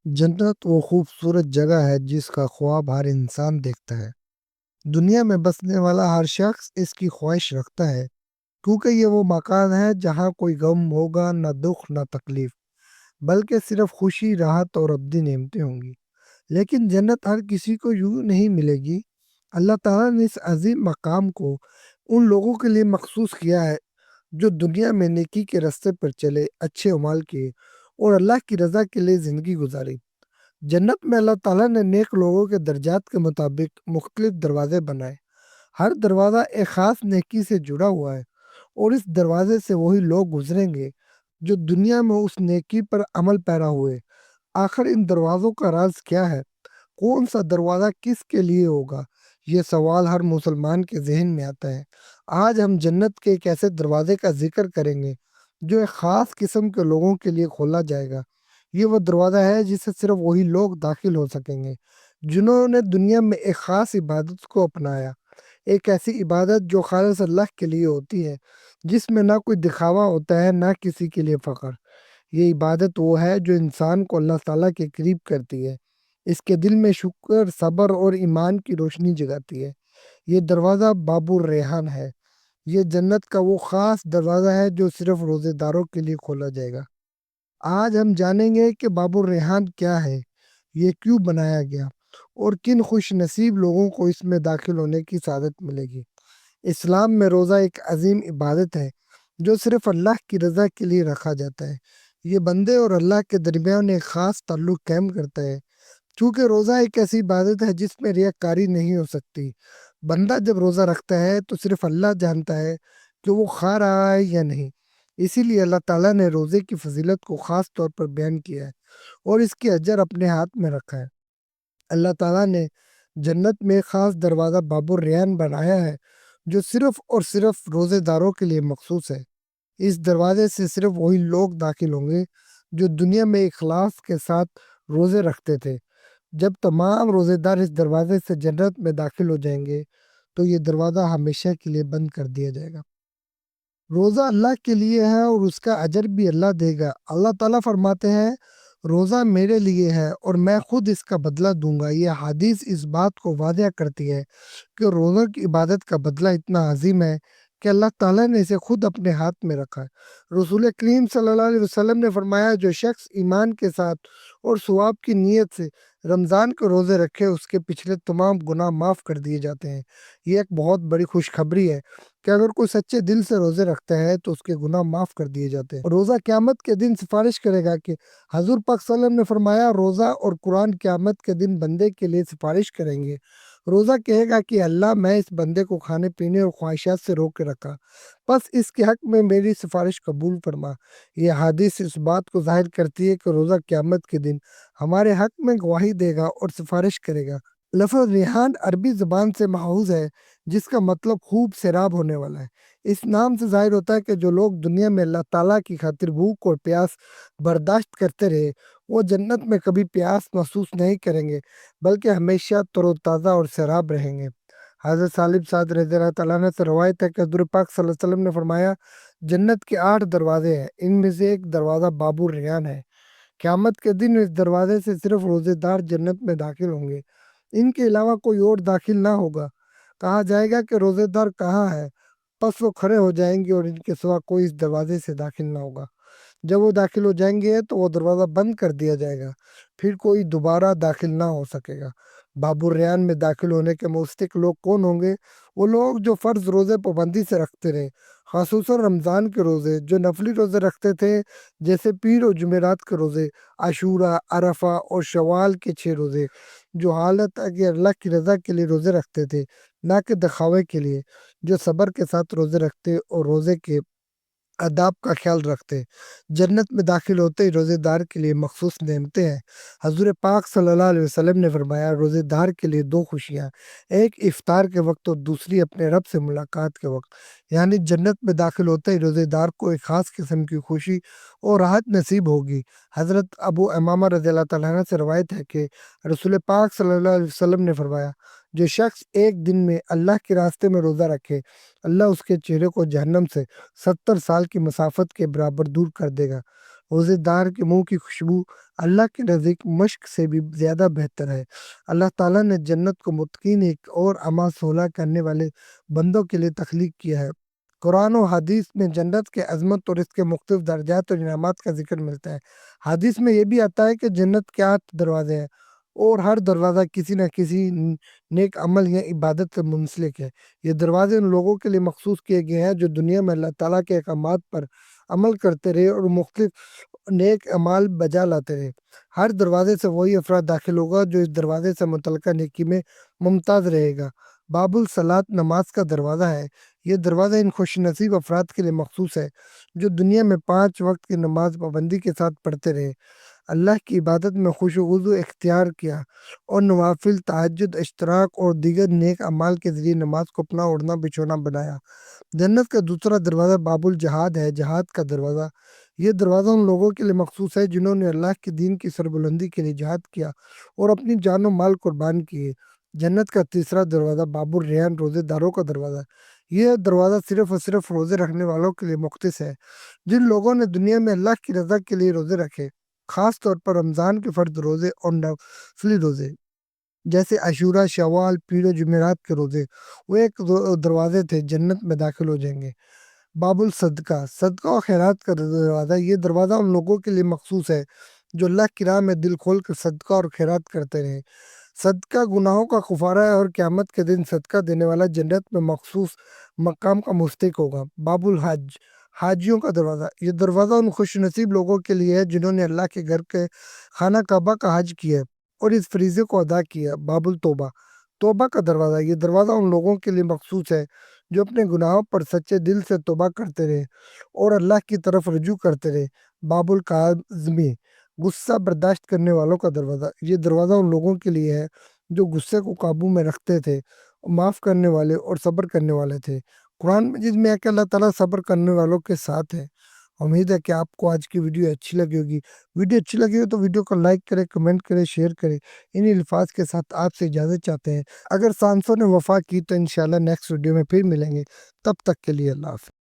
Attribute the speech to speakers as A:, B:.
A: جنت وہ خوبصورت جگہ ہے جس کا خواب ہر انسان دیکھتا ہے۔ دنیا میں بسنے والا ہر شخص اس کی خواہش رکھتا ہے کیونکہ یہ وہ مکان ہے جہاں کوئی غم ہوگا نہ دکھ نہ تکلیف، بلکہ صرف خوشی، راحت اور ابدی نعمتیں ہوں گی۔ لیکن جنت ہر کسی کو یوں نہیں ملے گی۔ اللہ تعالیٰ نے اس عظیم مقام کو ان لوگوں کے لیے مخصوص کیا ہے جو دنیا میں نیکی کے راستے پر چلے، اچھے اعمال کیے اور اللہ کی رضا کے لیے زندگی گزاری۔ جنت میں اللہ تعالیٰ نے نیک لوگوں کے درجات کے مطابق مختلف دروازے بنائے۔ ہر دروازہ ایک خاص نیکی سے جڑا ہوا ہے اور اس دروازے سے وہی لوگ گزریں گے جو دنیا میں اس نیکی پر عمل پیرا ہوئے۔ آخر ان دروازوں کا راز کیا ہے؟ کون سا دروازہ کس کے لیے ہوگا؟ یہ سوال ہر مسلمان کے ذہن میں آتا ہے۔ آج ہم جنت کے ایک ایسے دروازے کا ذکر کریں گے جو ایک خاص قسم کے لوگوں کے لیے کھولا جائے گا۔ یہ وہ دروازہ ہے جسے صرف وہی لوگ داخل ہو سکیں گے جنہوں نے دنیا میں ایک خاص عبادت کو اپنایا، ایک ایسی عبادت جو خالص اللہ کے لیے ہوتی ہے، جس میں نہ کوئی دکھاوا ہوتا ہے نہ کسی کے لیے فخر۔ یہ عبادت وہ ہے جو انسان کو اللہ تعالیٰ کے قریب کرتی ہے، اس کے دل میں شکر، صبر اور ایمان کی روشنی جگاتی ہے۔ یہ دروازہ باب الریحان ہے۔ یہ جنت کا وہ خاص دروازہ ہے جو صرف روزے داروں کے لیے کھولا جائے گا۔ آج ہم جانیں گے کہ باب الریحان کیا ہے، یہ کیوں بنایا گیا اور کن خوش نصیب لوگوں کو اس میں داخل ہونے کی سعادت ملے گی۔ اسلام میں روزہ ایک عظیم عبادت ہے جو صرف اللہ کی رضا کے لیے رکھا جاتا ہے۔ یہ بندے اور اللہ کے درمیان ایک خاص تعلق قائم کرتا ہے، چونکہ روزہ ایک ایسی عبادت ہے جس میں ریاکاری نہیں ہو سکتی۔ بندہ جب روزہ رکھتا ہے تو صرف اللہ جانتا ہے کہ وہ کھا رہا ہے یا نہیں۔ اسی لیے اللہ تعالیٰ نے روزے کی فضیلت کو خاص طور پر بیان کیا ہے اور اس کے اجر اپنے ہاتھ میں رکھا ہے۔ اللہ تعالیٰ نے جنت میں خاص دروازہ باب الریان بنایا ہے جو صرف اور صرف روزے داروں کے لیے مخصوص ہے۔ اس دروازے سے صرف وہی لوگ داخل ہوں گے جو دنیا میں اخلاص کے ساتھ روزے رکھتے تھے۔ جب تمام روزے دار اس دروازے سے جنت میں داخل ہو جائیں گے تو یہ دروازہ ہمیشہ کے لیے بند کر دیا جائے گا۔ روزہ اللہ کے لیے ہے اور اس کا اجر بھی اللہ دے گا۔ اللہ تعالیٰ فرماتے ہیں، روزہ میرے لیے ہے اور میں خود اس کا بدلہ دوں گا۔ یہ حدیث اس بات کو واضح کرتی ہے کہ روزہ کی عبادت کا بدلہ اتنا عظیم ہے کہ اللہ تعالیٰ نے اسے خود اپنے ہاتھ میں رکھا ہے۔ رسول کریم صلی اللہ علیہ وسلم نے فرمایا، جو شخص ایمان کے ساتھ اور ثواب کی نیت سے رمضان کے روزے رکھے اس کے پچھلے تمام گناہ معاف کر دیے جاتے ہیں۔ یہ ایک بہت بڑی خوشخبری ہے کہ اگر کوئی سچے دل سے روزے رکھتا ہے تو اس کے گناہ معاف کر دیے جاتے ہیں۔ روزہ قیامت کے دن سفارش کرے گا کہ حضور پاک صلی اللہ علیہ وسلم نے فرمایا، روزہ اور قرآن قیامت کے دن بندے کے لیے سفارش کریں گے۔ روزہ کہے گا کہ اللہ، میں اس بندے کو کھانے پینے اور خواہشات سے روک کے رکھا، بس اس کے حق میں میری سفارش قبول فرما۔ یہ حدیث اس بات کو ظاہر کرتی ہے کہ روزہ قیامت کے دن ہمارے حق میں گواہی دے گا اور سفارش کرے گا۔ لفظ ریحان عربی زبان سے ماخوذ ہے جس کا مطلب خوب سیراب ہونے والا ہے۔ اس نام سے ظاہر ہوتا ہے کہ جو لوگ دنیا میں اللہ تعالیٰ کی خاطر بھوک اور پیاس برداشت کرتے رہے، وہ جنت میں کبھی پیاس محسوس نہیں کریں گے بلکہ ہمیشہ تر و تازہ اور سیراب رہیں گے۔ حضرت سالم سعد رضی اللہ تعالیٰ عنہ سے روایت ہے کہ حضور پاک صلی اللہ علیہ وسلم نے فرمایا، جنت کے 8 دروازے ہیں، ان میں سے ایک دروازہ باب الریان ہے۔ قیامت کے دن اس دروازے سے صرف روزے دار جنت میں داخل ہوں گے، ان کے علاوہ کوئی اور داخل نہ ہوگا۔ کہا جائے گا کہ روزے دار کہاں ہے؟ پس وہ کھڑے ہو جائیں گے اور ان کے سوا کوئی اس دروازے سے داخل نہ ہوگا۔ جب وہ داخل ہو جائیں گے تو وہ دروازہ بند کر دیا جائے گا، پھر کوئی دوبارہ داخل نہ ہو سکے گا۔ باب الریان میں داخل ہونے کے مستحق لوگ کون ہوں گے؟ وہ لوگ جو فرض روزے پابندی سے رکھتے رہے، خصوصاً رمضان کے روزے، جو نفلی روزے رکھتے تھے جیسے پیر و جمعرات کے روزے، عاشورہ، عرفہ اور شوال کے 6 روزے، جو حالت ہے کہ اللہ کی رضا کے لیے روزے رکھتے تھے نہ کہ دکھاوے کے لیے، جو صبر کے ساتھ روزے رکھتے اور روزے کے آداب کا خیال رکھتے۔ جنت میں داخل ہوتے ہی روزے دار کے لیے مخصوص نعمتیں ہیں۔ حضور پاک صلی اللہ علیہ وسلم نے فرمایا، روزے دار کے لیے 2 خوشیاں، ایک افطار کے وقت اور دوسری اپنے رب سے ملاقات کے وقت۔ یعنی جنت میں داخل ہوتے ہی روزے دار کو ایک خاص قسم کی خوشی اور راحت نصیب ہوگی۔ حضرت ابو امامہ رضی اللہ تعالیٰ عنہ سے روایت ہے کہ رسول پاک صلی اللہ علیہ وسلم نے فرمایا، جو شخص ایک دن میں اللہ کے راستے میں روزہ رکھے، اللہ اس کے چہرے کو جہنم سے 70 سال کی مسافت کے برابر دور کر دے گا۔ روزے دار کے منہ کی خوشبو اللہ کے نزدیک مشک سے بھی زیادہ بہتر ہے۔ اللہ تعالیٰ نے جنت کو متقین ایک اور اعمال صالحہ کرنے والے بندوں کے لیے تخلیق کیا ہے۔ قرآن و حدیث میں جنت کے عظمت اور اس کے مختلف درجات اور انعامات کا ذکر ملتا ہے۔ حدیث میں یہ بھی آتا ہے کہ جنت کے 8 دروازے ہیں اور ہر دروازہ کسی نہ کسی نیک عمل یا عبادت سے منسلک ہے۔ یہ دروازے ان لوگوں کے لیے مخصوص کیے گئے ہیں جو دنیا میں اللہ تعالیٰ کے احکامات پر عمل کرتے رہے اور مختلف نیک اعمال بجا لاتے رہے۔ ہر دروازے سے وہی افراد داخل ہوگا جو اس دروازے سے متعلقہ نیکی میں ممتاز رہے گا۔ باب الصلاۃ نماز کا دروازہ ہے۔ یہ دروازہ ان خوش نصیب افراد کے لیے مخصوص ہے جو دنیا میں 5 وقت کی نماز پابندی کے ساتھ پڑھتے رہے، اللہ کی عبادت میں خوش و خضوع اختیار کیا اور نوافل، تہجد، اشتراک اور دیگر نیک اعمال کے ذریعے نماز کو اپنا اوڑھنا بچھونا بنایا۔ جنت کا دوسرا دروازہ باب الجہاد ہے، جہاد کا دروازہ۔ یہ دروازہ ان لوگوں کے لیے مخصوص ہے جنہوں نے اللہ کے دین کی سربلندی کے لیے جہاد کیا اور اپنی جان و مال قربان کیے۔ جنت کا تیسرا دروازہ باب الریان، روزے داروں کا دروازہ۔ یہ دروازہ صرف اور صرف روزے رکھنے والوں کے لیے مختص ہے۔ جن لوگوں نے دنیا میں اللہ کی رضا کے لیے روزے رکھے، خاص طور پر رمضان کے فرض روزے اور نفلی روزے جیسے عاشورہ، شوال، پیر و جمعرات کے روزے، وہ ایک دروازے تھے جنت میں داخل ہو جائیں گے۔ باب الصدقہ، صدقہ و خیرات کا دروازہ۔ یہ دروازہ ان لوگوں کے لیے مخصوص ہے جو اللہ کی راہ میں دل کھول کر صدقہ اور خیرات کرتے رہے۔ صدقہ گناہوں کا کفارہ ہے اور قیامت کے دن صدقہ دینے والا جنت میں مخصوص مقام کا مستحق ہوگا۔ باب الحج، حاجیوں کا دروازہ۔ یہ دروازہ ان خوش نصیب لوگوں کے لیے ہے جنہوں نے اللہ کے گھر کے خانہ کعبہ کا حج کیا ہے اور اس فریضے کو ادا کیا۔ باب التوبہ، توبہ کا دروازہ۔ یہ دروازہ ان لوگوں کے لیے مخصوص ہے جو اپنے گناہوں پر سچے دل سے توبہ کرتے رہے اور اللہ کی طرف رجوع کرتے رہے۔ باب الکاظمی، غصہ برداشت کرنے والوں کا دروازہ۔ یہ دروازہ ان لوگوں کے لیے ہے جو غصے کو قابو میں رکھتے تھے، معاف کرنے والے اور صبر کرنے والے تھے۔ قرآن مجید میں ہے کہ اللہ تعالیٰ صبر کرنے والوں کے ساتھ ہے۔ امید ہے کہ آپ کو آج کی ویڈیو اچھی لگی ہوگی۔ ویڈیو اچھی لگی ہو تو ویڈیو کو لائک کریں، کمنٹ کریں، شیئر کریں۔ انہی الفاظ کے ساتھ آپ سے اجازت چاہتے ہیں۔ اگر سانسوں نے وفا کی تو انشاءاللہ نیکسٹ ویڈیو میں پھر ملیں گے۔ تب تک کے لیے اللہ حافظ۔